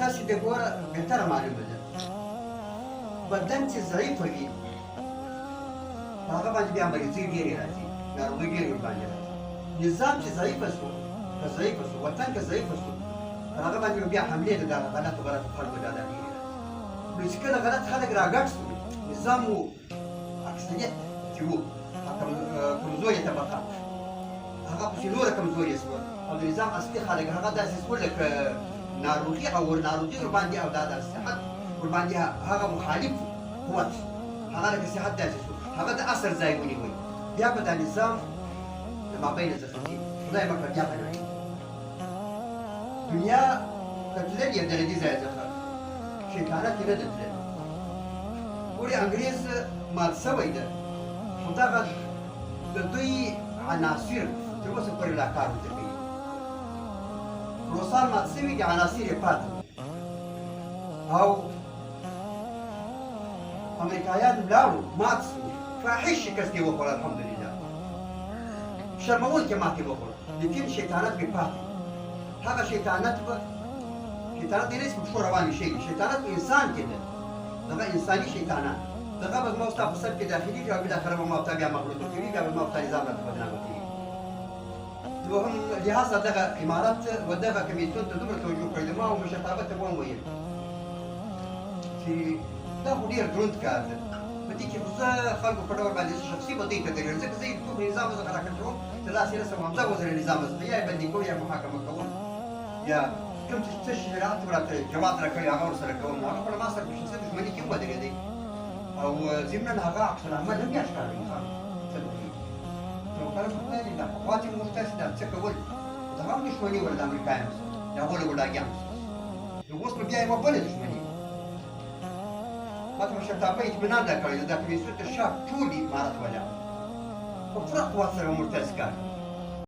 تاسې د ګوره بهتره معلومه ده بدن چې ضعیفه وي په هغه باندې بیا مریضۍ ډېرې راځي ناروغۍ ډېرې ورباندې راځي نظام چې ضعیفه شو که ضعیفه شو وطن که ضعیفه شو په هغه باندې بیا حملې د دغه غلطو خلکو دا ډېرې راځي نو چې کله غلط خلک راګډ شو نظام و اکثریت چې و کمزورې طبقه هغه پسې نوره کمزورې شوه او د نظام اصلي خلک هغه داسې شول لکه ناروغي او ناروغي ورباندې او دا د صحت ورباندې هغه مخالف قوت هغه لکه صحت داسې شو هغه د اثر ځای ونیوی بیا به دا نظام د مابین څخه ځي خدای مکړه بیا به نړۍ دنیا که تللې د دې ځای څخه شیطانت یې نه ده تللې ګورې انګرېز مات شوی ده خو دغه د دوی عناصر تر اوسه پورې لا کار ورته کوي روسان مات شوي دي عناصر یې پاتې او امریکایان ولاړو مات شوي فاحش شکست یې وخوړ الحمدلله شرموونکې ماتې وخوړ لیکن شیطانت مې پاتې هغه شیطانت به شیطانت یې نه چې په پښو روان شي شیطانت په انسان کې ده دغه انساني شیطانان دغه به زما ستا په سر کې داخلېږي او بالاخره به ما ورته بیا مغلوطه کوي بیا به ما ورته نظام راته بدنامه کوي دوهم لهذا دغه امارت و دغه کمیسیون ته دومره توجه کړی ما او مشرتابه ته به هم ویل چې دا خو ډېر دروند کار ده په دې کې خو زه خلکو په ډول باندې شخصي به دوی ته درېږم ځکه زه یې ټول نظام څخه راکنټرول چې داسې رسم حمزه وزیر نظام څخه یا یې بندي کوم یا محاکمه کوم یا کوم چې څه شرایط راته جواب راکړي هغه ورسره کوم نو هغه په ما سره په شخصي دښمني کې هم ودرېدی او ضمنا هغه عکس العمل هم یې ښکاروي څه به کېږي نو کله په خدای دې دا پخوا چې موږ تاسې دا څه کول دغه هم دښمني وله د امریکایانو سره د هغو له ګوډاګیانو سره نو اوس به بیا یوه بله دښمني ما ته مشرتابه اطمینان راکړی د دا کمیسیون تر شا ټول امارت ولاړ په پوره قوت سره به موږ تاسې کار کوو